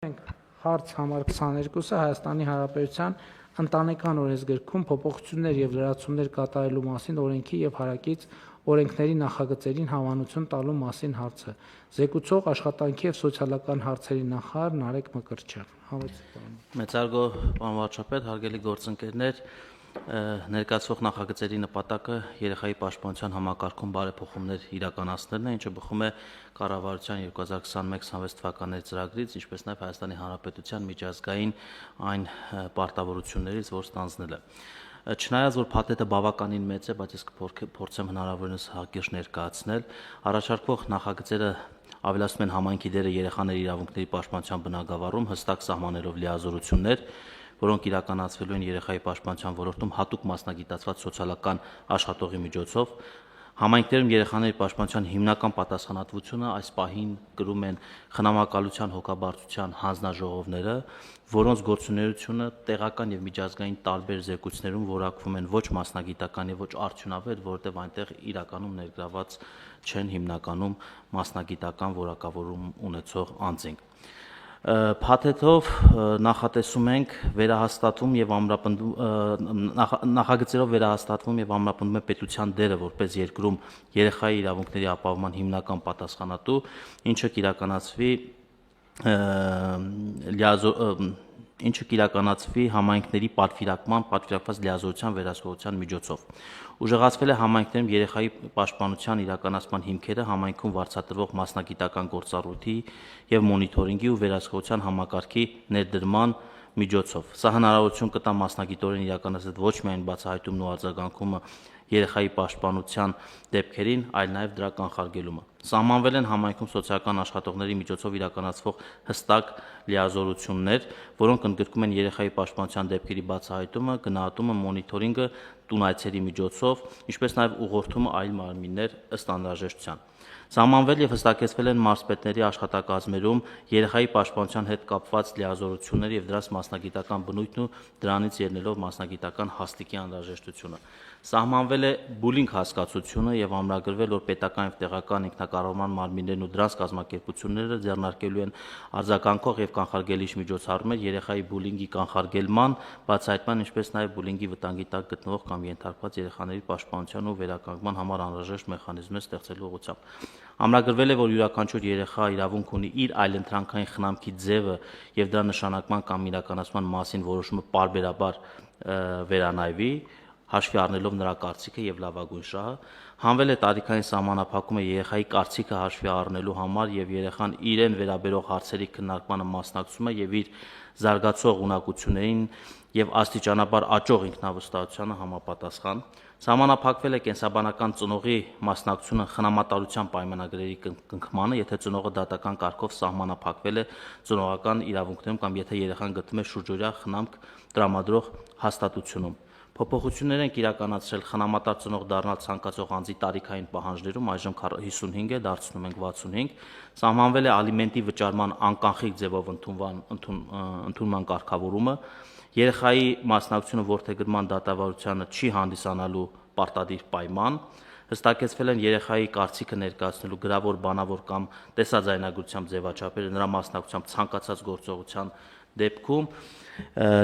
Մենք հարց համար 22-ը Հայաստանի Հանրապետության ընտանեկան օրենսգրքում փոփոխություններ եւ լրացումներ կատարելու մասին օրենքի եւ հարակից օրենքների նախագծերին հավանություն տալու մասին հարցը։ Զեկուցող աշխատանքի եւ սոցիալական հարցերի նախարար Նարեկ Մկրտչյան։ Մեծարգո պարոն վարչապետ, հարգելի գործընկերներ, ներկայացվող նախագծերի նպատակը երեխայի պաշտպանության համակարգում բարեփոխումներ իրականացնելն է, ինչը բխում է կառավարության 2021-26 թվականների ծրագրից, ինչպես նաև Հայաստանի Հանրապետության միջազգային այն պարտավորություններից, որ ստանձնել է։ Չնայած որ փաթեթը բավականին մեծ է, բայց ես կփորձեմ հնարավորինս հակիրճ ներկայացնել, առաջարկվող նախագծերը ավելացնում են համայնքի դերը երեխաների իրավունքների պաշտպանության բնագավառում, հստակ սահմանելով լիազորություններ, որոնք իրականացվելու են երեխայի պաշտպանության ոլորտում հատուկ մասնագիտացված սոցիալական աշխատողի միջոցով։ Համայնքներում երեխաների պաշտպանության հիմնական պատասխանատվությունը այս պահին կրում են խնամակալության հոգաբարձության հանձնաժողովները, որոնց գործունեությունը տեղական եւ միջազգային տարբեր զեկույցներում որակվում են ոչ մասնագիտական եւ ոչ արդյունավետ, որովհետեւ այնտեղ իրականում ներգրաված չեն հիմնականում մասնագիտական որակավորում ունեցող անձինք։ Փաթեթով նախատեսում ենք վերահաստատվում եւ նախագծերով վերահաստատվում եւ ամրապնդում է պետության դերը որպես երկրում երեխայի իրավունքների ապահովման հիմնական պատասխանատու, ինչը կիրականացվի համայնքների պատվիրակված լիազորության վերահսկողության միջոցով։ Ուժեղացվել է համայնքներում երեխայի պաշտպանության իրականացման հիմքերը համայնքում վարձատրվող մասնագիտական գործառույթի եւ մոնիթորինգի ու վերահսկողության համակարգի ներդրման միջոցով։ Սա հնարավորություն կտա մասնագիտորեն իրականացնել ոչ միայն բացահայտումն ու արձագանքումը երեխայի պաշտպանության դեպքերին, այլ նաև դրա կանխարգելումը։ Սահմանվել են համայնքում սոցիալական աշխատողների միջոցով իրականացվող հստակ լիազորություններ, որոնք ընդգրկում են երեխայի պաշտպանության դեպքերի բացահայտումը, գնահատումը, մոնիթորինգը տունայցերի միջոցով, ինչպես նաև ուղղորդումը այլ մարմիններ ըստ անհրաժեշտության։ Սահմանվել եւ հստակեցվել են մարզպետների աշխատակազմերում երեխայի պաշտպանության հետ կապված լիազորությունները եւ դրանց մասնագիտական բնույթն ու դրանից ելնելով մասնագիտական հաստիկի անհրաժեշտությունը։ Սահմանվել է բուլինգ հասկացությունը եւ ամրագրվել, որ պետական եւ տեղական ինքնակառավարման մարմիններն ու դրանց կազմակերպությունները ձեռնարկելու են արձագանքող եւ կանխարգելիչ միջոցառումներ երեխայի բուլինգի կանխարգելման, բացահայտման, ինչպես նաեւ բուլինգի վտանգի տակ գտնվող կամ ենթարկված երեխաների պաշտպանության ու վերականգնման համար անհրաժեշտ մեխանիզմներ ստեղծելու ուղղությամբ։ Ամրագրվել է, որ յուրաքանչյուր երեխա իրավունք ունի իր այլընտրանքային խնամքի ձևը եւ դրա նշանակման կամ իրականացման մասին որոշումը պարբերաբար վերանայվի, հաշվի առնելով նրա կարծիքը եւ լավագույն շահը, հանվել է տարիքային սահմանափակումը երեխայի կարծիքը հաշվի առնելու համար եւ երեխան իրեն վերաբերող հարցերի քննարկմանը մասնակցումը եւ իր զարգացող ունակություններին եւ աստիճանաբար աճող ինքնավստահությանը համապատասխան։ Սահմանափակվել է կենսաբանական ծնողի մասնակցությունը խնամատարության պայմանագրերի կնքմանը, եթե ծնողը դատական կարգով սահմանափակվել է ծնողական իրավունքներում կամ եթե երեխան գտնվում է շուրջօրյա խնամք տրամադրող հաստատությունում։ Փոփոխություններ են իրականացրել խնամատար ծնող դառնալ ցանկացող անձի տարիքային պահանջներում, այժմ 55 է, դարձնում ենք 65, սահմանվել է ալիմենտի վճարման անկանխիկ ձևով ընդունման կարգավորումը, երեխայի մասնակցությունը որդեգրման դատավարությանը չի հանդիսանալու պարտադիր պայման, հստակեցվել են երեխայի կարծիքը ներկայացնելու գրավոր, բանավոր կամ տեսաձայնագրությամբ ձևաչափերը նրա մասնակցությամբ ցանկացած գործողության դեպքում,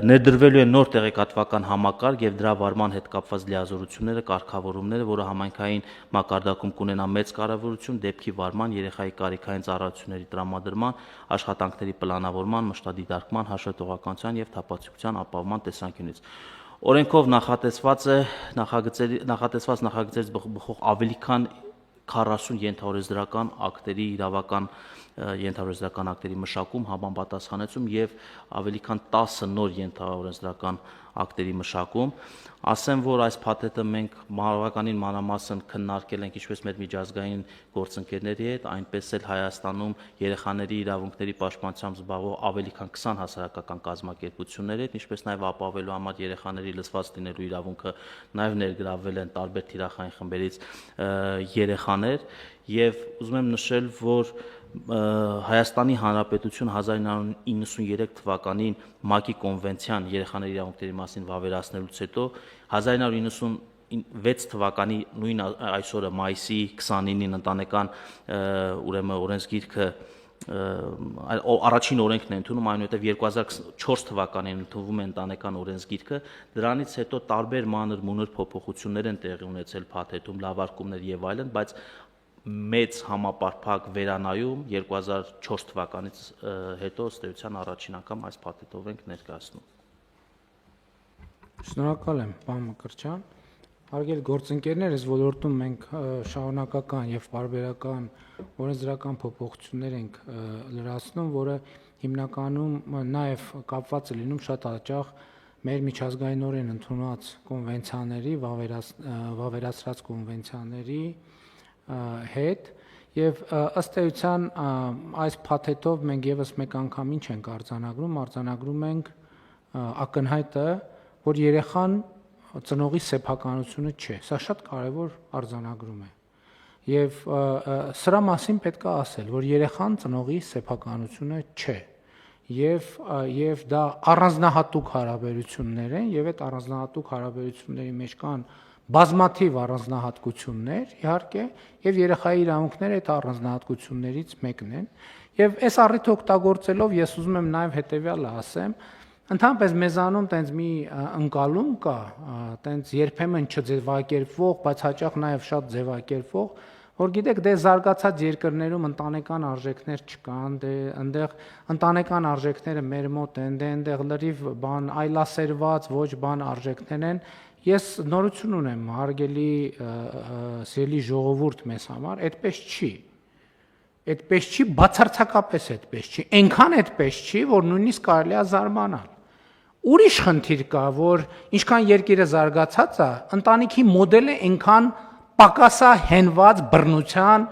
ներդրվելու է նոր տեղեկատվական համակարգ եւ դրա վարման հետ կապված լիազորությունները, կարգավորումները, որը համայնքային մակարդակում կունենա մեծ կարեւորություն դեպքի վարման, երեխայի կարիքային ծառայությունների տրամադրման, աշխատանքների պլանավորման, մշտադիտարկման, հաշվետվողականության եւ թափանցիկության ապահովման տեսանկյունից։ Օրենքով նախատեսված նախագծերից բխող ավելի քան 40 ենթաօրենսդրական ակտերի իրավական ենթաօրենսդրական ակտերի մշակում, համապատասխանեցում եւ ավելի քան 10 նոր ենթաօրենսդրական ակտերի մշակում։ Ասեմ, որ այս փաթեթը մենք բավականին մանրամասն քննարկել ենք ինչպես մեր միջազգային գործընկերների հետ, այնպես էլ Հայաստանում երեխաների իրավունքների պաշտպանությամբ զբաղվող ավելի քան 20 հասարակական կազմակերպությունների հետ, ինչպես նաեւ ապահովելու համար երեխաների լսված լինելու իրավունքը նաեւ ներգրավվել են տարբեր թիրախային խմբերից երեխաներ եւ ուզում եմ նշել, որ Հայաստանի Հանրապետություն 1993 թվականին ՄԱԿ-ի կոնվենցիան երեխաների իրավունքների մասին վավերացնելուց հետո 1996 թվականի նույն այսօրը մայիսի 29-ին ընտանեկան ուրեմն օրենսգիրքը առաջին օրենքն է ընդունում, այնուհետև 2004 թվականին ընդունվում է ընտանեկան օրենսգիրքը, դրանից հետո տարբեր մանր-մունր փոփոխություններ են տեղի ունեցել փաթեթում, լավարկումներ եւ այլն, բայց մեծ համապարփակ վերանայում 2004 թվականից հետո ըստ էության առաջին անգամ այս փաթեթով ենք ներկայացնում։ Շնորհակալ եմ, պարոն Մկրտչյան։ Հարգելի գործընկերներ, այս ոլորտում մենք շարունակական եւ պարբերական օրենսդրական փոփոխություններ ենք լրացնում, որը հիմնականում նաեւ կապված է լինում շատ հաճախ մեր միջազգայինորեն ընդունված կոնվենցիաների, վավերացրած կոնվենցիաների հետ եւ ըստ էության այս փաթեթով մենք եւս մեկ անգամ ինչ ենք արձանագրում ենք ակնհայտը, որ երեխան ծնողի սեփականությունը չէ։ Սա շատ կարևոր արձանագրում է։ Եվ սրա մասին պետք է ասել, որ երեխան ծնողի սեփականությունը չէ։ Եվ դա առանձնահատուկ հարաբերություններ են, եւ այդ առանձնահատուկ հարաբերությունների մեջ կան բազմաթիվ առանձնահատկություններ, իհարկե, եւ երեխայի իրավունքները այդ առանձնահատկություններից մեկն են։ Եվ այս առիթը օգտագործելով ես ուզում եմ նաեւ հետեւյալը ասեմ, ընդհանրապես մեզանում տենց մի ընկալում կա, տենց երբեմն չձևակերպվող, բայց հաճախ նաև շատ ձևակերպվող, որ գիտեք, դե զարգացած երկրներում ընտանեկան արժեքներ չկան, դե այնտեղ ընտանեկան արժեքները մեր մոտ են, դե այնտեղ լրիվ բան այլասերված, ոչ բան արժեքներ են։ Ես նորություն ունեմ, հարգելի սիրելի ժողովուրդ մեզ համար, այդպես չի։ Այդպես չի, բացարձակապես այդպես չի։ Այնքան այդպես չի, որ նույնիսկ կարելի է զարմանալ։ Ուրիշ խնդիր կա, որ ինչքան երկիրը զարգացած է, ընտանիքի մոդելը այնքան պակասա հենված բռնության,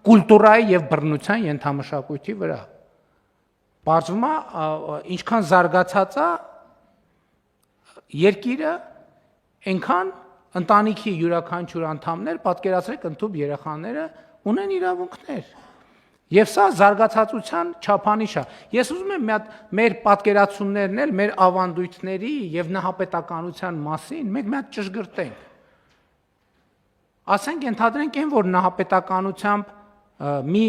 կուլտուրայի եւ բռնության ենթամշակույթի վրա։ Բարձվում է, ինչքան զարգացած է երկիրը, այնքան ընտանիքի յուրաքանչյուր անդամներ, պատկերացրեք, ընդհանուր երեխաները ունեն իրավունքներ։ Եվ սա զարգացածության չափանիշ է։ Ես ուզում եմ մի հատ մեր պատկերացումներն էլ մեր ավանդույթների եւ նահապետականության մասին մենք մի հատ ճշգրտենք։ Ասենք ենթադրենք այն, որ նահապետականությամբ մի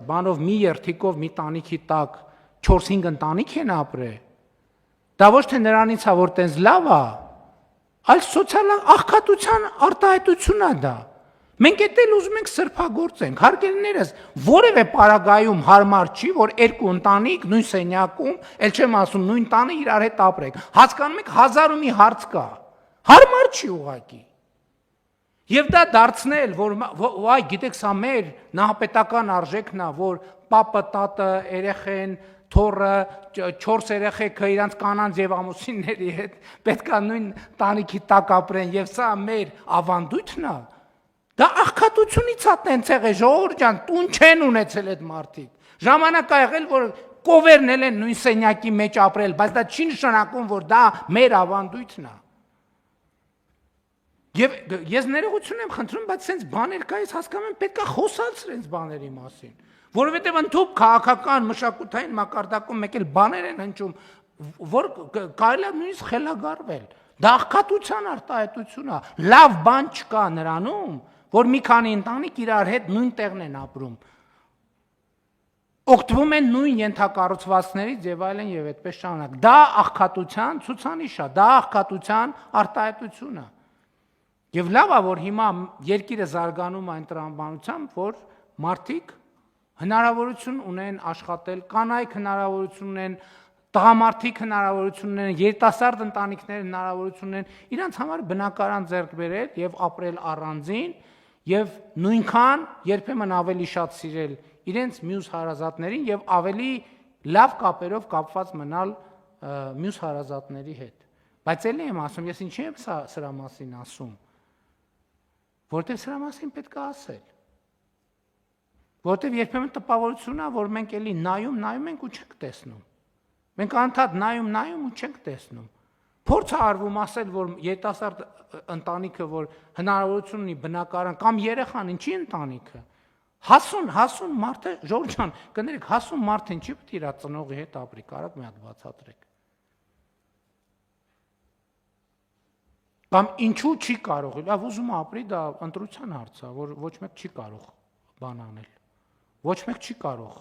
բանով մի երթիկով մի տանիքի տակ 4-5 ընտանիք են ապրել։ Դա ոչ թե նրանից է, որ տենց լավ է, այլ սոցիալ աղքատության արտահայտություն է դա։ Մենք էլ ուզում ենք սրբագործենք, հարգելիներս, որևէ պարագայում հարմար չի, որ երկու ընտանիք նույն սենյակում, ել չեմ ասում նույն տանը իրար հետ ապրեք։ Հասկանում եք, 1000-ի հարց կա։ Հարմար չի ուղղակի։ Եվ դա դարձնել, որ այ գիտեք, սա մեր նահապետական արժեքն է, որ պապը, տատը, երեխեն, թոռը, 4 երեխեքը իրանց կանանց եւ ամուսինների հետ պետքա նույն տանիքի տակ ապրեն եւ սա մեր ավանդույթն է։ Դա աղքատությունից է տենց եղել, ժողովուրդ ջան, տուն չեն ունեցել այդ մարդիկ։ Ժամանակ ա եղել, որ կովերնել են նույն սենյակի մեջ ապրել, բայց դա չի նշանակում, որ դա մեր ավանդույթն է։ Եվ ես ներողություն եմ խնդրում, բայց սենց բաներ կա, ես հասկանում եմ, պետք է խոսալ սենց բաների մասին, որովհետև ընդհանուր քաղաքական մշակութային մակարդակում մեկ էլ բաներ են հնչում, որ կարելի է նույնիսկ խելագարվել։ Դա աղքատության արտահայտություն է։ Լավ բան չկա նրանում, որ մի քանի ընտանիք իրար հետ նույն տեղն են ապրում։ Օգտվում են նույն ենթակառուցվածքներից եւ այլն եւ այդպես շարունակ։ Դա աղքատության ցուցանիշ է, դա աղքատության արտահայտություն է։ Եվ լավ է, որ հիմա երկիրը զարգանում այն տրամաբանությամբ, որ մարդիկ հնարավորություն ունեն աշխատել, կանայք հնարավորություն ունեն, տղամարդիկ հնարավորություն ունեն, երիտասարդ ընտանիքներ հնարավորություն ունեն իրանց համար բնակարան ձեռք բերել եւ ապրել առանձին եւ նույնքան երբեմն ավելի շատ սիրել իրենց մյուս հարազատներին եւ ավելի լավ կապերով կապված մնալ մյուս հարազատների հետ։ Բայց ելի եմ ասում, ես ինչի եմ սրա մասին ասում, որտեղ սրա մասին պետք է ասել։ Որտեղ երբեմն տպավորություն է, որ մենք էլի նայում ենք ու չենք տեսնում։ Մենք անդադ նայում ու չենք տեսնում։ Փորձ է արվում ասել, որ երիտասարդ ընտանիքը, որ հնարավորություն ունի բնակարան կամ երեխան, ինչի ընտանիքը։ Հասուն մարդը, Ժորժ ջան, կներեք, հասուն մարդը ինչի պետք է իր ծնողի հետ ապրի, կարաք մի հատ բացատրեք։ Կամ ինչու չի կարող, լավ ուզում ապրի, դա ընտրության հարց է, որ ոչ մեկ չի կարող բան անել։ Ոչ մեկ չի կարող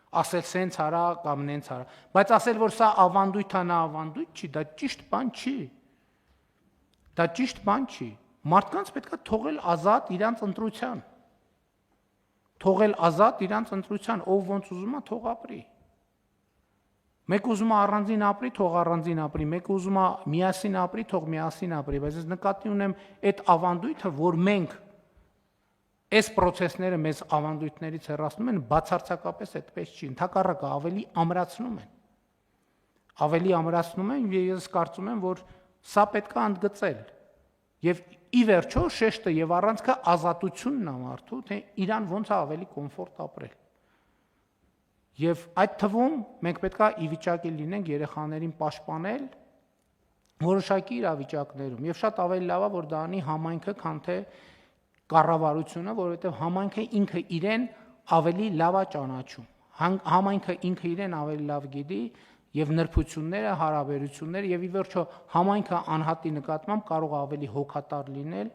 ասել սենց արա կամ նենց արա, բայց ասել որ սա ավանդույթ է, նա ավանդույթ չի, դա ճիշտ բան չի։ Դա ճիշտ բան չի։ Մարդկանց պետք է թողել ազատ իրանց ընտրության։ Թողել ազատ իրանց ընտրության, ով ոնց ուզում է, թող ապրի։ Մեկ ուզում է առանձին ապրի, թող առանձին ապրի, մեկ ուզում է միասին ապրի, թող միասին ապրի, բայց ես նկատի ունեմ այդ ավանդույթը, որ մենք այս process-ները մեզ ավանդույթներից հեռացնում են, բացարձակապես այդպես չի, ընդհակառակը ավելի ամրացնում են։ Ավելի ամրացնում են, եւ ես կարծում եմ, որ սա պետք է ընդգծել։ Եվ ի վերջո շեշտը եւ առանցքը ազատությունն է մարդու, թե իրան ոնց է ավելի կոմֆորտ ապրել։ Եվ այդ թվում մենք պետք է ի վիճակի լինենք երեխաներին պաշտպանել որոշակի իրավիճակներում, եւ շատ ավելի լավ է, որ դա անի համայնքը, քան թե կառավարությունը, որովհետեւ համայնքը ինքը իրեն ավելի լավ է ճանաչում։ Համայնքը ինքը իրեն ավելի լավ գիտի եւ նրբությունները, հարաբերությունները եւ ի վերջո համայնքը անհատի նկատմամբ կարող է ավելի հոգատար լինել,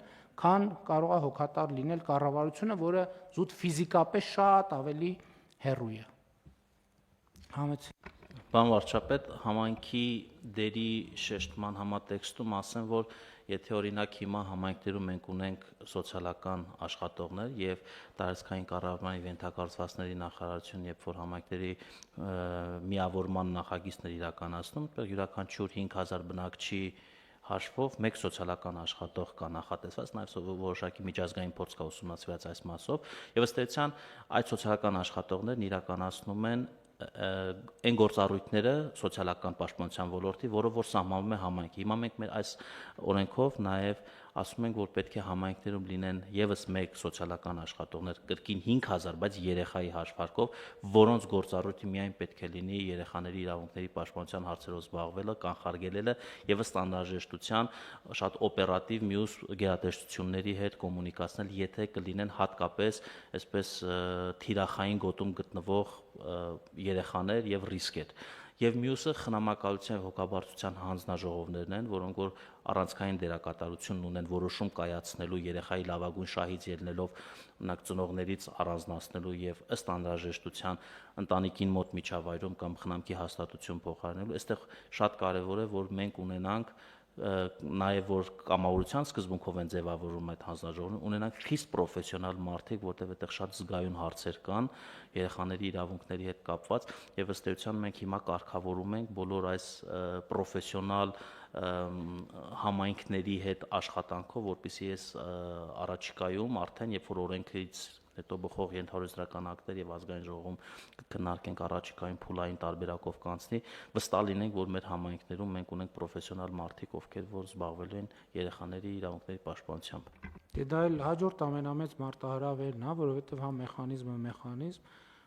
քան կարող է հոգատար լինել կառավարությունը, որը զուտ ֆիզիկապես շատ ավելի հեռու է։ Պարոն վարչապետ, համայնքի դերի շեշտման համատեքստում ասեմ, որ եթե օրինակ հիմա համայնքներում մենք ունենք սոցիալական աշխատողներ եւ տարածքային կառավարման ենթակառուցվածքների նախարարություն, երբ որ համայնքների միավորման նախագիծներ իրականացնում, յուրաքանչյուր 5000 բնակչի հաշվով մեկ սոցիալական աշխատող կա նախատեսված, նաև որոշակի միջազգային փորձ կա ուսումնասիրված այս մասով, եւ ըստ էության այդ սոցիալական աշխատողներն իրականացնում են այն գործառույթները սոցիալական պաշտպանության ոլորտի, որով որ սահմանում է համայնքը։ Հիմա մենք մեր այս օրենքով նաև ասում ենք, որ պետք է համայնքներում լինեն եւս մեկ սոցիալական աշխատողներ, կրկին 5000, բայց երեխայի հաշվարկով, որոնց գործառույթը միայն պետք է լինի երեխաների իրավունքների պաշտպանության հարցերով զբաղվելը, կանխարգելելը եւ ըստ անհրաժեշտության շատ օպերատիվ մյուս գերատեսչությունների հետ կոմունիկացնել, եթե կլինեն հատկապես այսպես թիրախային գոտում գտնվող երեխաներ եւ ռիսկեր։ Եվ մյուսը խնամակալության եւ հոգաբարձության հանձնաժողովներն են, որոնք որ առանցքային դերակատարություն ունեն որոշում կայացնելու երեխայի լավագույն շահից ելնելով օրինակ ծնողներից առանձնացնելու եւ ըստ անհրաժեշտության ընտանիքին մոտ միջավայրում կամ խնամքի հաստատություն փոխարինելու։ Այստեղ շատ կարեւոր է, որ մենք ունենանք նաև որ կամավորության սկզբունքով են ձևավորում այդ հանձնաժողովները, ունենանք խիստ պրոֆեսիոնալ մարդիկ, որտեղ այդտեղ շատ զգայուն հարցեր կան երեխաների իրավունքների հետ կապված, եւ ըստ էության մենք հիմա կարգավորում ենք բոլոր այս պրոֆեսիոնալ համայնքների հետ աշխատանքով, որպեսզի այս առաջիկայում արդեն երբ որ օրենքից հետո բխող ենթարարական ակտեր եւ ազգային ժողովում կքննարկենք առաջիկայում փուլային տարբերակով կանցնի, վստահ լինենք, որ մեր համայնքներում մենք ունենք պրոֆեսիոնալ մարդիկ, ովքեր որ զբաղվելու են երեխաների իրավունքների պաշտպանությամբ։ Դա էլ հաջորդ ամենամեծ մարտահրավերն է, որովհետեւ հա մեխանիզմ,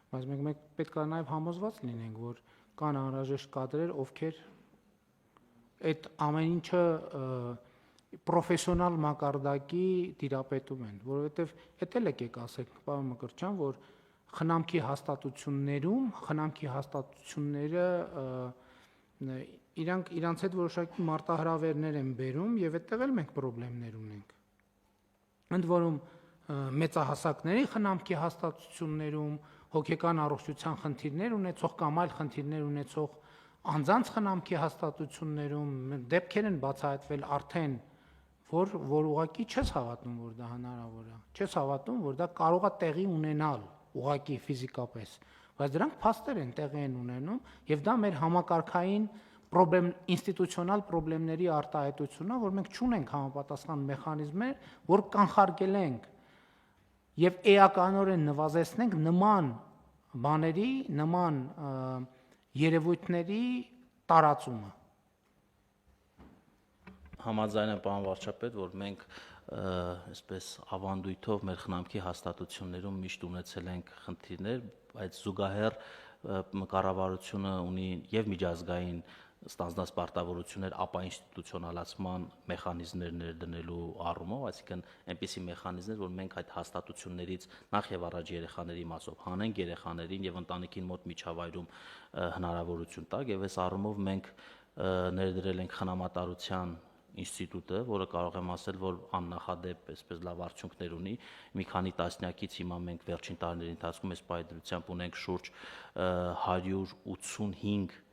բայց մենք պետք է նաեւ համոզված լինենք, որ կան անհրաժեշտ կադրեր, ովքեր այդ ամեն ինչը պրոֆեսիոնալ մակարդակի տիրապետում են, որովհետև հետ էլ եկեք ասեք, պարոն Մկրտչյան, որ խնամքի հաստատությունները իրանց հետ որոշակի մարտահրավերներ են բերում եւ այդտեղ էլ մենք խնդիրներ ունենք։ Ընդ որում մեծահասակների խնամքի հաստատություններում հոգեկան առողջության խնդիրներ ունեցող կամ այլ խնդիրներ ունեցող անձանց խնամքի հաստատություններում դեպքեր են բացահայտվել արդեն, որ ուղղակի չես հավատում, որ դա հնարավոր է, չես հավատում, որ դա կարող է տեղի ունենալ ուղղակի ֆիզիկապես, բայց դրանք փաստեր են տեղի են ունենում եւ դա մեր համակարգային ինստիտուցիոնալ խնդիրների արտահայտությունն է, որ մենք չունենք համապատասխան մեխանիզմներ, որ կանխարգելենք եւ էականորեն նվազեցնենք նման բաների, նման երևույթների տարածումը։ Համաձայն եմ պարոն վարչապետ, որ մենք այսպես ավանդույթով մեր խնամքի հաստատություններում միշտ ունեցել ենք խնդիրներ, բայց զուգահեռ կառավարությունը ունի եւ միջազգային ստանձնած պարտավորություններ ապա ինստիտուցիոնալացման մեխանիզմներ ներդնելու առումով, այսինքն այնպիսի մեխանիզմներ, որ մենք այդ հաստատություններից նախ եւ առաջ երեխաների մասով հանենք երեխաներին եւ ընտանիքին մոտ միջավայրում հնարավորություն տակ եւ այս առումով մենք ներդրել ենք խնամատարության ինստիտուտը, որը կարող եմ ասել, որ աննախադեպ այսպես լավ արդյունքներ ունի, մի քանի տասնյակից հիմա մենք վերջին տարիների ընթացքում այս պայծրությամբ ունենք շուրջ 185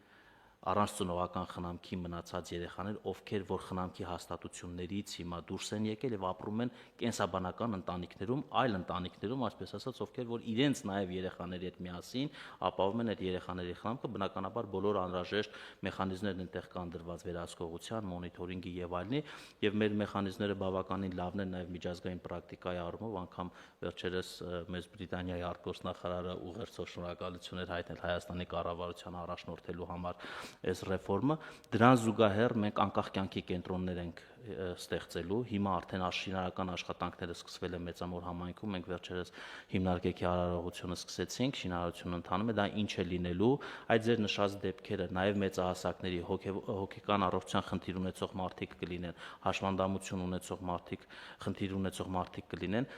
առանց ծնողական խնամքի մնացած երեխաներ, ովքեր որ խնամքի հաստատություններից հիմա դուրս են եկել եւ ապրում են կենսաբանական ընտանիքներում, այլ ընտանիքներում, այսպես ասած, ովքեր որ իրենց նաեւ երեխաների հետ միասին ապահովում են այդ երեխաների խնամքը, բնականաբար բոլոր անհրաժեշտ մեխանիզմներն այնտեղ կան դրված վերահսկողության, մոնիթորինգի եւ այլնի, եւ մեր մեխանիզմները բավականին լավն են նաեւ միջազգային պրակտիկայի առումով, անգամ վերջերս Մեծ Բրիտանիայի արտգործնախարարը ուղերձով շնորհակալություններ հայտնել Հայաստանի կառավարությանը առաջնորդելու համար այս ռեֆորմը, դրան զուգահեռ մենք անկախ կյանքի կենտրոններ ենք ստեղծելու, հիմա արդեն շինարարական աշխատանքները սկսվել են Մեծամոր համայնքում, մենք վերջերս հիմնարկեքի արարողությունը սկսեցինք, շինարարությունը ընթանում է, դա ինչ է լինելու, այդ ձեր նշած դեպքերը, նաև մեծահասակների հոգեկան առողջության խնդիր ունեցող մարդիկ կլինեն, հաշվանդամություն ունեցող մարդիկ, խնդիր ունեցող մարդիկ կլինեն,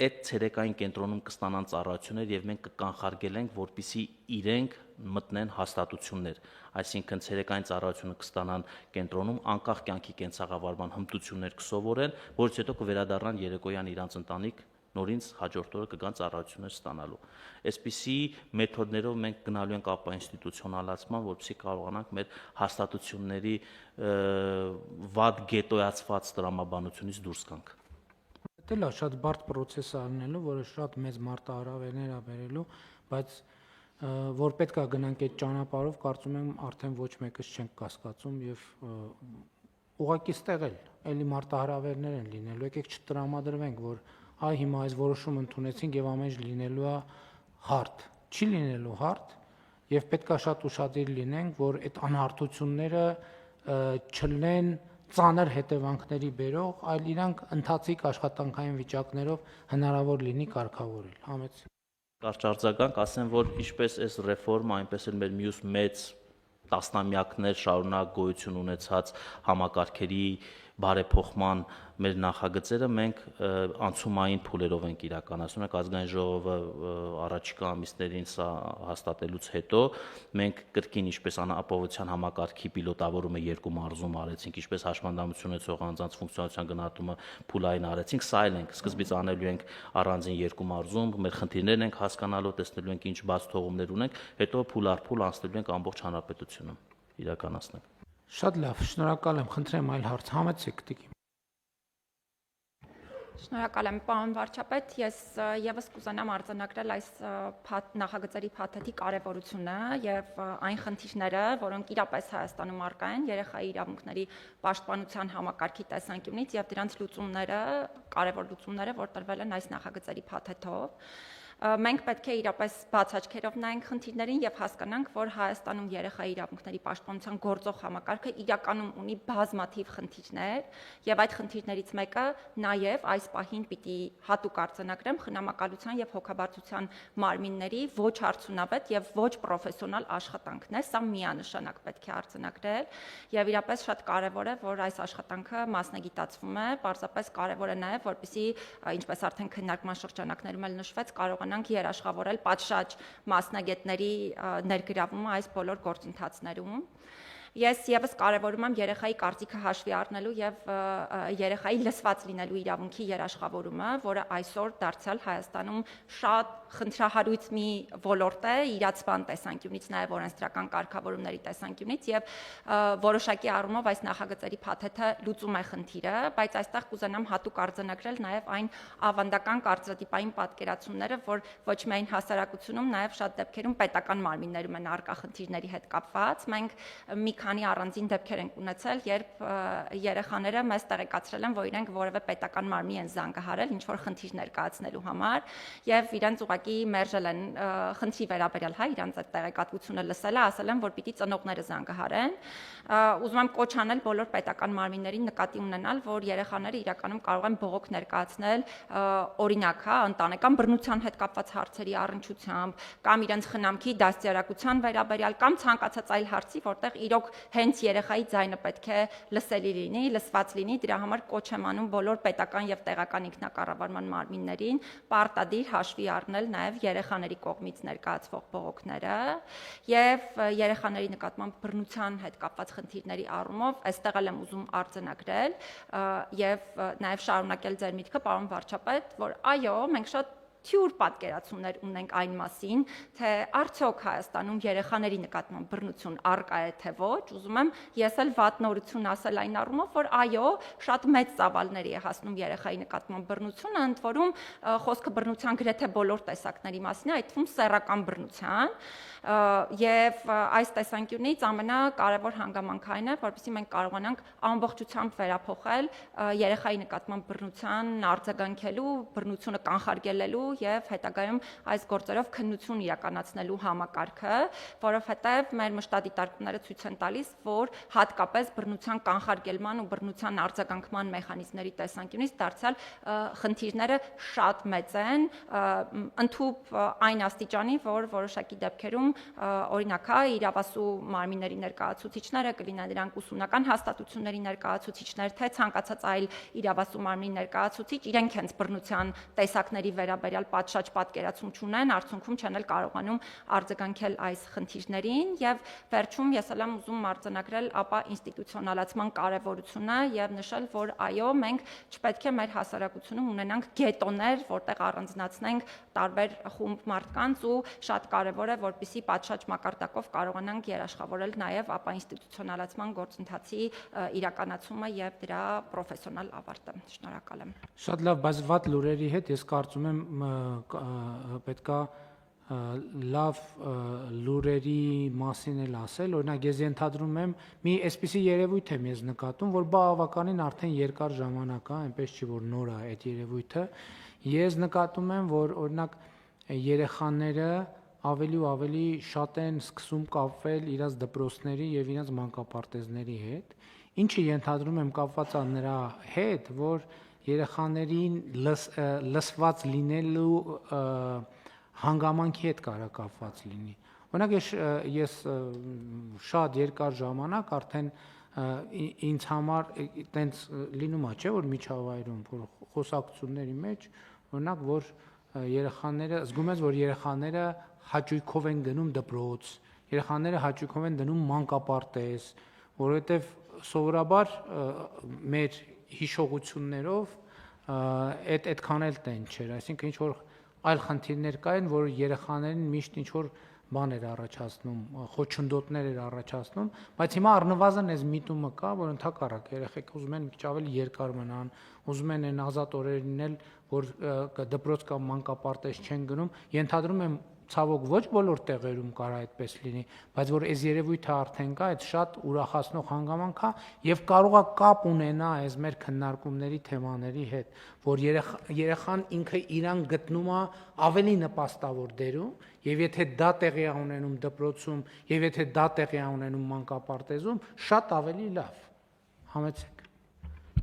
այդ ցերեկային կենտրոնում կստանան ծառայություններ եւ մենք կկանխարգել ենք, որպիսի իրենք մտնեն հաստատություններ, այսինքն ցերեկային ծառայությունը կստանան կենտրոնում, անկախ կյանքի կենցաղավարման հմտություններ կսովորեն, որից հետո կվերադառնան երեկոյան իրանց ընտանիք, նորից հաջորդ օրը կգան ծառայություններ ստանալու։ Այսպիսի մեթոդներով մենք գնալու ենք ապա ինստիտուցիոնալացման, որպեսզի կարողանանք մեր հաստատությունների վատ գետոյացված տրամաբանությունից դուրս գանք։ Դա շատ բարդ process է առնելու, որը շատ մեծ մարտահրավերներ է բերելու, բայց որ պետք է գնանք այդ ճանապարհով, կարծում եմ արդեն ոչ մեկս չենք կասկածում եւ ուղղակի ստեղել, էլի մարտահրավերներ են լինելու, եկեք չտրամադրվենք, որ այ հիմա այս որոշումը ընդունեցինք եւ ամեն ինչ լինելու է հարթ, չի լինելու հարթ եւ պետք է շատ ուշադիր լինենք, որ այդ անհարթությունները չլինեն ծանր հետևանքների բերող, այլ իրանք ընթացիկ աշխատանքային վիճակներով հնարավոր լինի կարգավորել։ Համեց։ Կարճ արձագանք, ասեմ, որ ինչպես այս ռեֆորմը, այնպես էլ մեր մյուս մեծ տասնամյակներ շարունակ գոյություն ունեցած համակարգերի բարեփոխման մեր նախագծերը մենք անցումային փուլերով ենք իրականացնում, ազգային ժողովը առաջիկա ամիսներին սա հաստատելուց հետո մենք կրկին ինչպես անապահովության համակարգի պիլոտավորումը 2 մարզում արեցինք, ինչպես հաշմանդամություն ունեցող անձանց ֆունկցիոնալության գնահատումը փուլային արեցինք, սա էլ ենք սկզբից անելու ենք առանձին 2 մարզում, մեր խնդիրներն ենք հասկանալու, տեսնելու ենք ինչ բաց թողումներ ունենք, հետո փուլ առ փուլ անցնելու ենք ամբողջ հանրապետությունում իրականացնենք։ Շատ լավ, շնորհակալ եմ, խնդրեմ այլ հարց համեցեք տիկին։ Շնորհակալ եմ, պարոն վարչապետ, ես եւս կուզենամ արձանագրել այս նախագծերի փաթեթի կարևորությունը եւ այն խնդիրները, որոնք իրապես Հայաստանում առկա են երեխայի իրավունքների պաշտպանության համակարգի տեսանկյունից եւ դրանց լուծումները, կարևոր լուծումները, որ տրվել են այս նախագծերի փաթեթով։ Մենք պետք է իրապես բաց աչքերով նայենք խնդիրներին եւ հասկանանք, որ Հայաստանում երեխայի իրավունքների պաշտպանության գործող համակարգը իրականում ունի բազմաթիվ խնդիրներ եւ այդ խնդիրներից մեկը նաեւ այս պահին պիտի հատուկ արձանագրեմ խնամակալության եւ հոգաբարձության մարմինների ոչ արդյունավետ եւ ոչ պրոֆեսիոնալ աշխատանքն է, սա միանշանակ պետք է արձանագրել եւ իրապես շատ կարեւոր է, որ այս աշխատանքը մասնագիտացվում է, պարզապես կարեւոր է նաեւ, որպեսզի ինչպես արդեն քննարկման շրջանակներում էլ նշվեց, կարողանանք երաշխավորել պատշաճ մասնագետների ներգրավումը այս բոլոր գործընթացներում։ Ես եւս կարևորում եմ երեխայի կարծիքը հաշվի առնելու եւ երեխայի լսված լինելու իրավունքի երաշխավորումը, որը այսօր դարձյալ Հայաստանում շատ խնդրահարույց մի ոլորտ է իրացման տեսանկյունից, նաեւ օրենսդրական կարգավորումների տեսանկյունից եւ որոշակի առումով այս նախագծերի փաթեթը լուծում է խնդիրը, բայց այստեղ կուզենամ հատուկ արձանագրել նաեւ այն ավանդական կարծրատիպային պատկերացումները, որ ոչ միայն հասարակությունում, նաեւ շատ դեպքերում պետական մարմիններում են առկա խնդիրների հետ կապված։ Մենք մի քանի առանձին դեպքեր ենք ունեցել, երբ երեխաները մեզ տեղեկացրել են, որ իրենք որևէ պետական մարմնի են զանգահարել ինչ-որ խնդիր ներկայացնելու համար եւ իրենց ուղղակի մերժել են խնդրի վերաբերյալ, իրանց այդ տեղեկատվությունը լսել է, ասել են, որ պիտի ծնողները զանգահարեն։ Ուզում եմ կոչ անել բոլոր պետական մարմիններին նկատի ունենալ, որ երեխաները իրականում կարող են բողոք ներկայացնել օրինակ, ընտանեկան բռնության հետ կապված հարցերի առնչությամբ, կամ իրենց խնամքի դաստիարակության վերաբերյալ, կամ ցանկացած այլ հարցի, որտեղ իրոք թող հենց երեխայի ձայնը պետք է լսելի լինի, լսված լինի, դրա համար կոչ եմ անում բոլոր պետական եւ տեղական ինքնակառավարման մարմիններին պարտադիր հաշվի առնել նաեւ երեխաների կողմից ներկայացվող բողոքները եւ երեխաների նկատմամբ բռնության հետ կապված խնդիրների առումով այստեղ էլ եմ ուզում արձանագրել եւ նաեւ շարունակել ձեր միտքը, պարոն վարչապետ, որ այո, մենք շատ թյուր պատկերացումներ ունենք այն մասին, թե արդյոք Հայաստանում երեխաների նկատմամբ բռնություն առկա է թե ոչ, ուզում եմ ես էլ վատ նորություն ասել այն առումով, որ այո, շատ մեծ ծավալների է հասնում երեխայի նկատմամբ բռնությունը, ընդ որում խոսքը բռնության գրեթե բոլոր տեսակների մասին է, այդ թվում սեռական բռնության, եւ այս տեսանկյունից ամենակարևոր հանգամանքը այն է, որովհետեւ մենք կարողանանք ամբողջությամբ վերափոխել երեխայի նկատմամբ բռնության արձագանքելու, բռնությունը կանխարգելելու եւ հետագայում այս գործերով քննություն իրականացնելու համակարգը, որովհետեւ մեր մշտադիտարկումները ցույց են տալիս, որ հատկապես բռնության կանխարգելման ու բռնության արձագանքման մեխանիզմների տեսանկյունից դարձյալ խնդիրները շատ մեծ են, ընդհանուր այն աստիճանի, որ որոշակի դեպքերում օրինակ հա իրավասու մարմինների ներկայացուցիչները կլինեն դրանք ուսումնական հաստատությունների ներկայացուցիչներ, թե ցանկացած այլ իրավասու մարմնի ներկայացուցիչ, իրենք հենց բռնության տեսակների վերաբերյալ պատշաճ պատկերացում չունեն, արդյունքում չեն էլ կարողանում արձագանքել այս խնդիրներին եւ վերջում ես ել եմ ուզում արձանագրել ապա ինստիտուցիոնալացման կարեւորությունը եւ նշել, որ այո, մենք չպետք է մեր հասարակությունում ունենանք գետոներ, որտեղ առանձնացնենք տարբեր խումբ մարդկանց ու շատ կարեւոր է, որպեսզի պատշաճ մակարդակով կարողանանք երաշխավորել նաև ապա ինստիտուցիոնալացման գործընթացի իրականացումը եւ դրա պրոֆեսիոնալ ավարտը։ Շնորհակալ եմ։ Շատ լավ, բայց վատ լուրերի հետ ես կարծում եմ պետքա լավ լուրերի մասին էլ ասել, օրինակ ես ենթադրում եմ մի այսպիսի երևույթ եմ ես նկատում, որ բավականին արդեն երկար ժամանակ է, այնպես չի որ նոր է այդ երևույթը։ Ես նկատում եմ, որ օրինակ երեխաները ավելի ու ավելի շատ են սկսում կապվել իրաց դպրոցների եւ իրաց մանկապարտեզների հետ, ինչը ենթադրում եմ կապված է նրա հետ, որ երեխաներին լսված լինելու հանգամանքի հետ կարա կապված լինի։ Օրինակ ես շատ երկար ժամանակ արդեն ինձ համար տենց լինում է, չէ՞ որ միջավայրում, որ խոսակցությունների մեջ, օրինակ որ երեխաները զգում ես, որ երեխաները հաճույքով են գնում դպրոց, երեխաները հաճույքով են դնում մանկապարտեզ, որովհետև սովորաբար մեր հիշողություններով այդքան էլ տեն չէր, այսինքն ինչ որ այլ խնդիրներ կային, որ երեխաներին միշտ ինչ որ բան էր առաջացնում, խոչընդոտներ էր առաջացնում, բայց հիմա առնվազն այս միտումը կա, որ ընդհակառակ երեխեք ուզում են մի քիչ ավելի երկար մնան, ուզում են այն ազատ օրերին էլ, որ դպրոց կամ մանկապարտեզ չեն գնում, ենթադրում եմ ցավոք ոչ բոլոր տեղերում կարա այդպես լինի, բայց որ այս երևույթը արդեն կա, այդ շատ ուրախացնող հանգամանք է եւ կարող է կապ ունենա այս մեր քննարկումների թեմաների հետ, որ երեխան ինքը իրան գտնում է ավելի նպաստավոր դերում եւ եթե դա տեղի է ունենում դպրոցում եւ եթե դա տեղի է ունենում մանկապարտեզում, շատ ավելի լավ։ Համեցեք։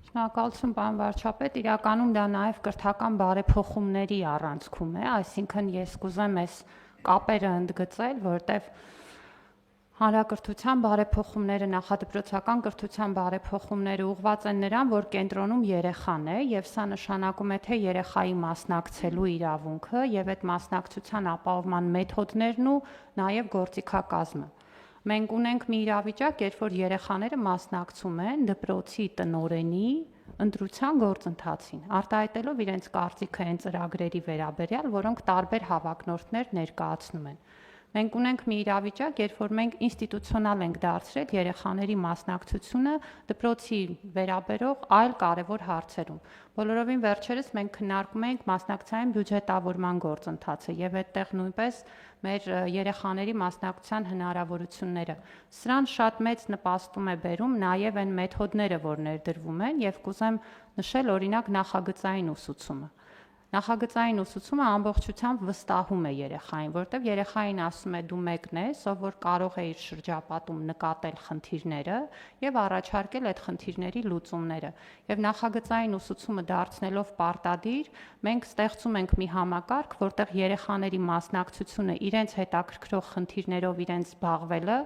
Շնորհակալություն, պարոն վարչապետ, իրականում դա նաև կրթական բարեփոխումների առանցքում է, այսինքն ես կուզեմ այս կապերը ընդգծել, որտեղ հանրակրթության բարեփոխումները, նախադպրոցական կրթության բարեփոխումները ուղղված են նրան, որ կենտրոնում երեխան է եւ սա նշանակում է թե երեխայի մասնակցելու իրավունքը եւ այդ մասնակցության ապահովման մեթոդներն ու նաեւ գործիքակազմը։ Մենք ունենք մի իրավիճակ, երբ որ երեխաները մասնակցում են դպրոցի տնօրենի ընտրության գործընթացին, արտահայտելով իրենց կարծիքը այն ծրագրերի վերաբերյալ, որոնք տարբեր հավակնորդներ ներկայացնում են։ Մենք ունենք մի իրավիճակ, երբ որ մենք ինստիտուցիոնալ ենք դարձրել երեխաների մասնակցությունը դպրոցի վերաբերող այլ կարևոր հարցերում։ Բոլորովին վերջերս մենք քննարկում ենք մասնակցային բյուջետավորման գործընթացը եւ այդտեղ նույնպես մեր երեխաների մասնակցության հնարավորությունները։ Սրան շատ մեծ նպաստում է բերում նաեւ այն մեթոդները, որ ներդրվում են եւ կուզեմ նշել օրինակ նախագծային ուսուցումը։ Նախագծային ուսուցումը ամբողջությամբ վստահում է երեխային, որտեղ երեխային ասում է դու մեկն ես, ով որ կարող է իր շրջապատում նկատել խնդիրները եւ առաջարկել այդ խնդիրների լուծումները։ Եվ նախագծային ուսուցումը դարձնելով պարտադիր, մենք ստեղծում ենք մի համակարգ, որտեղ երեխաների մասնակցությունը իրենց հետաքրքրող խնդիրներով իրենց զբաղվելը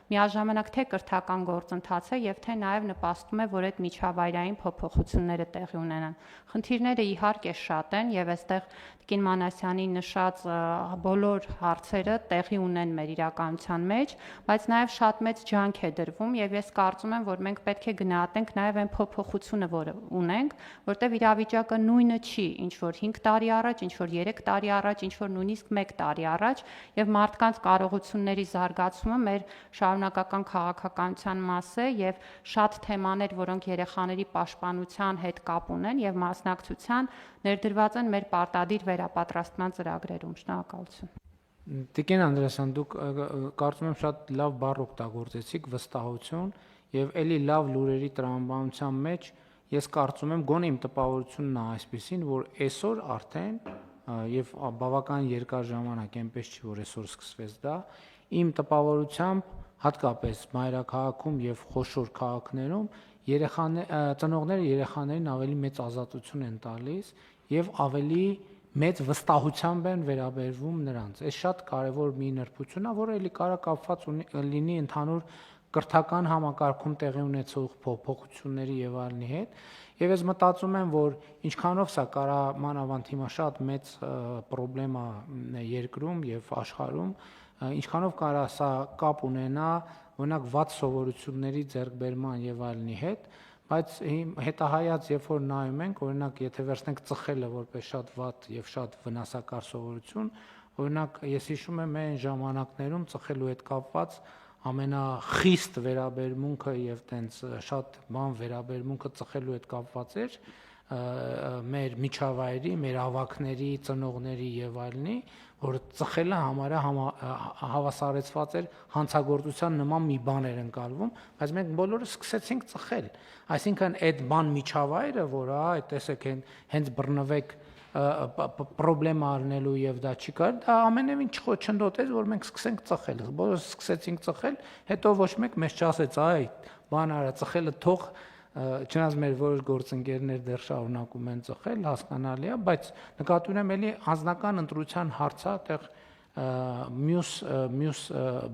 միաժամանակ թե կրթական գործընթաց է եւ թե նաեւ նպաստում է, որ այդ միջավայրային փոփոխությունները տեղի ունենան։ Խնդիրները իհարկե շատ են եւ այստեղ Տիկին Մանասյանի նշած բոլոր հարցերը տեղի ունեն մեր իրականության մեջ, բայց նաեւ շատ մեծ ջանք է դրվում եւ ես կարծում եմ, որ մենք պետք է գնահատենք նաեւ այն փոփոխությունը, որը ունենք, որտեղ իրավիճակը նույնը չի, ինչ որ 5 տարի առաջ, ինչ որ 3 տարի առաջ, ինչ որ նույնիսկ 1 տարի առաջ եւ մարդկանց կարողությունների զարգացումը մեր շարունակական քաղաքականության մաս է եւ շատ թեմաներ, որոնք երեխաների պաշտպանության հետ կապ ունեն եւ մասնակցության ներդրված են մեր պարտադիր վերապատրաստման ծրագրերում։ Շնորհակալություն։ Տիկին Անդրեասյան, դուք կարծում եմ շատ լավ բառ օգտագործեցիք վստահություն եւ ելի լավ լուրերի տրամաբանության մեջ ես կարծում եմ գոնե իմ տպավորությունն է այսպեսին, որ այսօր արդեն եւ բավական երկար ժամանակ այնպես չի, որ այսօր սկսվեց դա, իմ տպավորությամբ հատկապես մայրաքաղաքում եւ խոշոր քաղաքներում ծնողները երեխաներին ավելի մեծ ազատություն են տալիս եւ ավելի մեծ վստահությամբ են վերաբերվում նրանց։ Այս շատ կարևոր մի նրբություն է, որը էլի կարա կապված լինի ընդհանուր կրթական համակարգում տեղի ունեցող փոփոխությունների եւ այլնի հետ։ Եվ ես մտածում եմ, որ ինչքանով սա կարա մանավանդ հիմա շատ մեծ խնդրեմ է երկրում եւ աշխարհում, ինչքանով կարա սա կապ ունենա օրինակ վատ սովորությունների ձեռքբերման եւ այլնի հետ, բայց հետահայաց երբ որ նայում ենք, օրինակ եթե վերցնենք ծխելը որպես շատ վատ եւ շատ վնասակար սովորություն, օրինակ ես հիշում եմ այն ժամանակներում ծխելու հետ կապված ամենախիստ վերաբերմունքը եւ տենց շատ բան վերաբերմունքը ծխելու հետ կապված էր մեր միջավայրի, մեր ավակների, ծնողների եւ այլնի, որ ծխելը համարյա հավասարեցված էր հանցագործության նման մի բան էր ընկալվում, բայց մենք բոլորը սկսեցինք ծխել։ Այսինքն այդ բան միջավայրը, որ այդ տեսեք հենց բռնվեք պրոբլեմ առնելու եւ դա չի կար, դա ամենևին չխոչընդոտեց, որ մենք սկսենք ծխել։ Բոլորս սկսեցինք ծխել, հետո ոչ մեկ մեզ չասեց, այ բան արա, ծխելը թող չնայած մեր որոշ գործընկերներ դեռ շարունակում են ծխել, հասկանալի է, բայց նկատի ունեմ էլի անձնական ընտրության հարցը, այդտեղ մյուս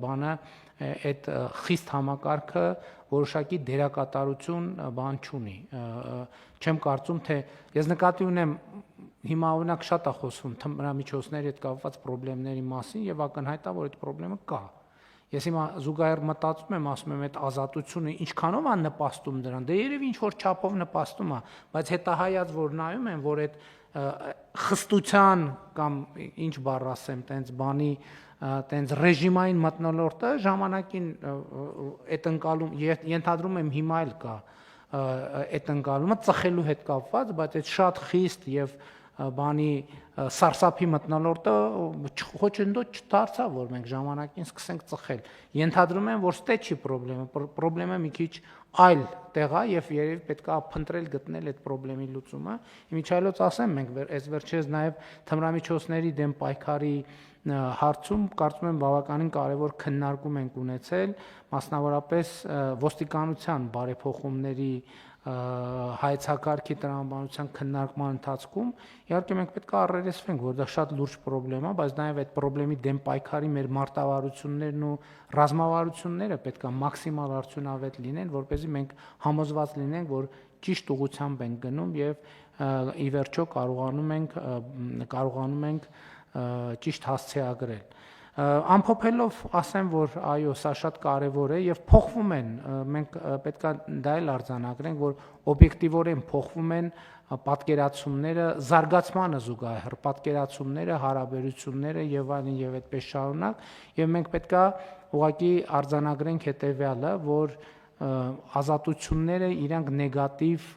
բանը այդ խիստ համակարգը որոշակի դերակատարություն բան չունի։ Չեմ կարծում, թե ես նկատի ունեմ հիմա օրինակ շատ է խոսվում թմրամիջոցների հետ կապված խնդիրների մասին եւ ակնհայտ է, որ այդ խնդրեմը կա։ Ես հիմա զուգահեռ մտածում եմ, ասում եմ, այդ ազատությունը ինչքանով է նպաստում դրան, դե երևի ինչ որ չափով նպաստում է, բայց հետահայաց որ նայում եմ, որ այդ խստության կամ ինչ բառ ասեմ, տենց բանի, տենց ռեժիմային մթնոլորտը ժամանակին այդ ընկալում ենթադրում եմ հիմա էլ կա այդ ընկալումը ծխելու հետ կապված, բայց այդ շատ խիստ եւ բանի սարսափի մթնոլորտը խոչընդոտ չդարձավ, որ մենք ժամանակին սկսենք ծխել։ Ենթադրում եմ, որ ստե չի խնդրեմը մի քիչ այլ տեղ է եւ երևի պետք է փնտրել գտնել այդ խնդրեմի լուծումը։ Իմիջիայլոց ասեմ, մենք այս վերջերս նաեւ թմրամիջոցների դեմ պայքարի հարցում կարծում եմ բավականին կարևոր քննարկում ենք ունեցել, մասնավորապես ոստիկանության բարեփոխումների հայեցակարգի տրամաբանության քննարկման ընթացքում իհարկե մենք պետք է առերեսվենք, որ դա շատ լուրջ խնդրեմ է, բայց նաև այդ խնդրեմի դեմ պայքարի մեր մարտավարություններն ու ռազմավարությունները պետք է մաքսիմալ արդյունավետ լինեն, որպեսզի մենք համոզված լինենք, որ ճիշտ ուղղությամբ ենք գնում եւ ի վերջո կարողանում ենք ճիշտ հասցեագրել։ Ամփոփելով ասեմ, որ այո, սա շատ կարևոր է եւ փոխվում են, մենք պետք է դա էլ արձանագրենք, որ օբյեկտիվորեն փոխվում են պատկերացումները, զարգացմանը զուգահեռ պատկերացումները, հարաբերությունները եւ այլն եւ այդպես շարունակ, եւ մենք պետք է ուղղակի արձանագրենք հետեւյալը, որ ազատությունները իրանք նեգատիվ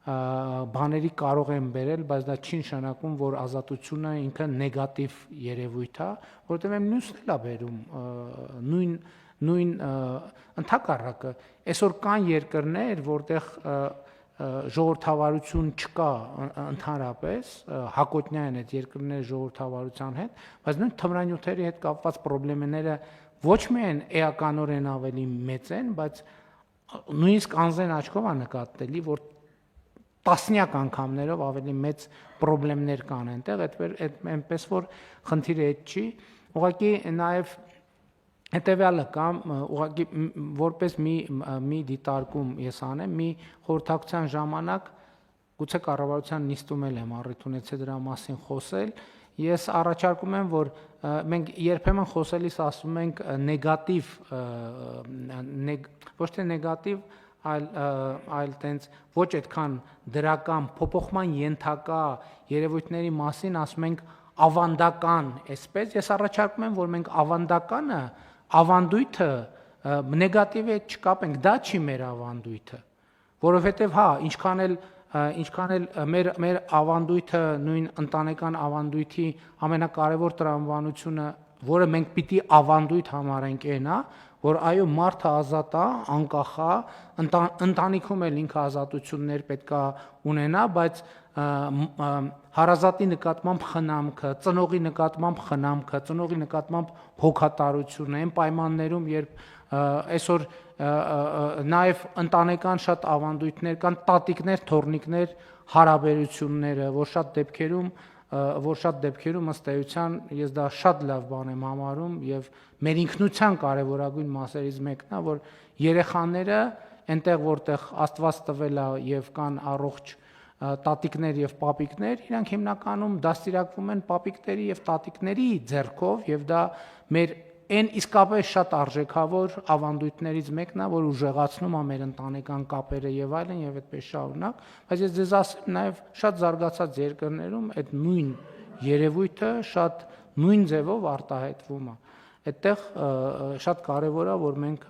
բաների կարող են բերել, բայց դա չի նշանակում, որ ազատությունը ինքը նեգատիվ երևույթ է, որովհետև այն մյուսն էլ է բերում նույն ընդհակառակը։ Այսօր կան երկրներ, որտեղ ժողովրդավարություն չկա ընդհանրապես, հակոտնյա են այդ երկրների ժողովրդավարության հետ, բայց նույն թմրանյութերի հետ կապված խնդիրները ոչ միայն էականորեն ավելի մեծ են, բայց նույնիսկ անձեն աչքով է նկատելի, որ տասնյակ անգամներով ավելի մեծ խնդիրներ կան այնտեղ, այնպես որ խնդիրը այդ չի, ուղղակի նաև հետևյալը կամ ուղղակի որպես մի դիտարկում ես անեմ, մի խորհրդակցության ժամանակ գուցե կառավարության նիստում եմ առիթ ունեցել դրա մասին խոսել, ես առաջարկում եմ, որ մենք երբեմն խոսելիս ասում ենք նեգատիվ, ոչ թե նեգատիվ, այլ տենց ոչ այդքան դրական փոփոխման ենթակա երևույթների մասին ասում ենք ավանդական, այսպես ես առաջարկում եմ, որ մենք ավանդականը, ավանդույթը նեգատիվի հետ չկապենք, դա չի մեր ավանդույթը, որովհետև հա, ինչքան էլ մեր ավանդույթը նույն ընտանեկան ավանդույթի ամենակարևոր տրամաբանությունը, որը մենք պիտի ավանդույթ համարենք այն է, որ այո մարդը ազատ է, անկախ է, ընտանիքում էլ ինքը ազատություններ պետք է ունենա, բայց հարազատի նկատմամբ խնամքը, ծնողի նկատմամբ խնամքը, ծնողի նկատմամբ հոգատարությունը, այն պայմաններում, երբ այսօր նաև ընտանեկան շատ ավանդույթներ կան, տատիկներ, թոռնիկներ հարաբերությունները, որ շատ դեպքերում ըստ էության ես դա շատ լավ բան եմ համարում եւ մեր ինքնության կարևորագույն մասերից մեկն է, որ երեխաները այնտեղ որտեղ Աստված տվել է եւ կան առողջ տատիկներ եւ պապիկներ, իրանք հիմնականում դաստիարակվում են պապիկների եւ տատիկների ձեռքով եւ դա մեր այն իսկապես շատ արժեքավոր ավանդույթներից մեկն է, որ ուժեղացնում է մեր ընտանեկան կապերը եւ այլն եւ այդպես շարունակ, բայց ես ձեզ ասեմ նաեւ շատ զարգացած երկրներում այդ նույն երևույթը շատ նույն ձևով արտահայտվում է։ Այդտեղ շատ կարևոր է, որ մենք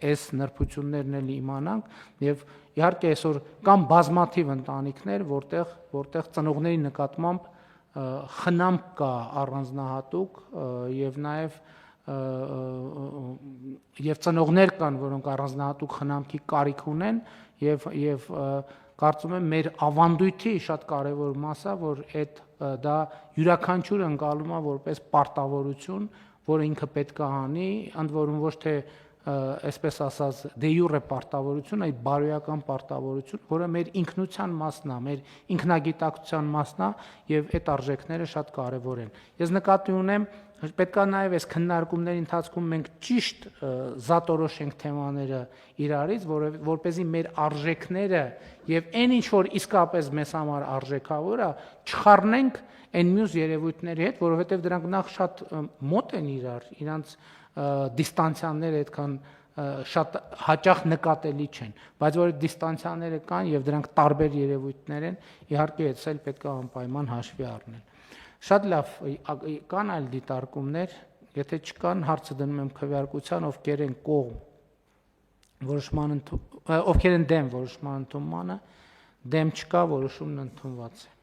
այս նրբություններն էլ իմանանք եւ իհարկե այսօր կան բազմաթիվ ընտանիքներ, որտեղ ծնողների նկատմամբ խնամք կա առանձնահատուկ եւ նաեւ եւ ծնողներ կան, որոնք առանձնահատուկ խնամքի կարիք ունեն եւ կարծում եմ մեր ավանդույթի շատ կարևոր մաս է, որ դա յուրաքանչյուրը ընկալում է որպես պարտավորություն, որը ինքը պետք է անի, ընդ որում ոչ թե այսպես ասած դե յուրե պարտավորություն, այլ բարոյական պարտավորություն, որը մեր ինքնության մասն է, մեր ինքնագիտակցության մասն է եւ այդ արժեքները շատ կարեւոր են։ Ես նկատի ունեմ, պետք է նաեւ այս քննարկումների ընթացքում մենք ճիշտ զատորոշենք թեմաները իրարից, որպեսզի մեր արժեքները եւ այն ինչ որ իսկապես մեզ համար արժեքավոր է, չխառնենք այն մյուս երևույթների հետ, որովհետեւ դրանք նախ շատ մոտ են իրար, իրանց դիստանցիաները այդքան շատ հաճախ նկատելի չեն, բայց որ դիստանցիաները կան եւ դրանք տարբեր երևույթներ են, իհարկե էս էլ պետք է անպայման հաշվի առնել։ Շատ լավ, կան այլ դիտարկումներ, եթե չկան, հարցը դնում եմ քվեարկության, ովքեր են դեմ որոշման ընդունմանը, դեմ չկա, որոշումն ընդունված է։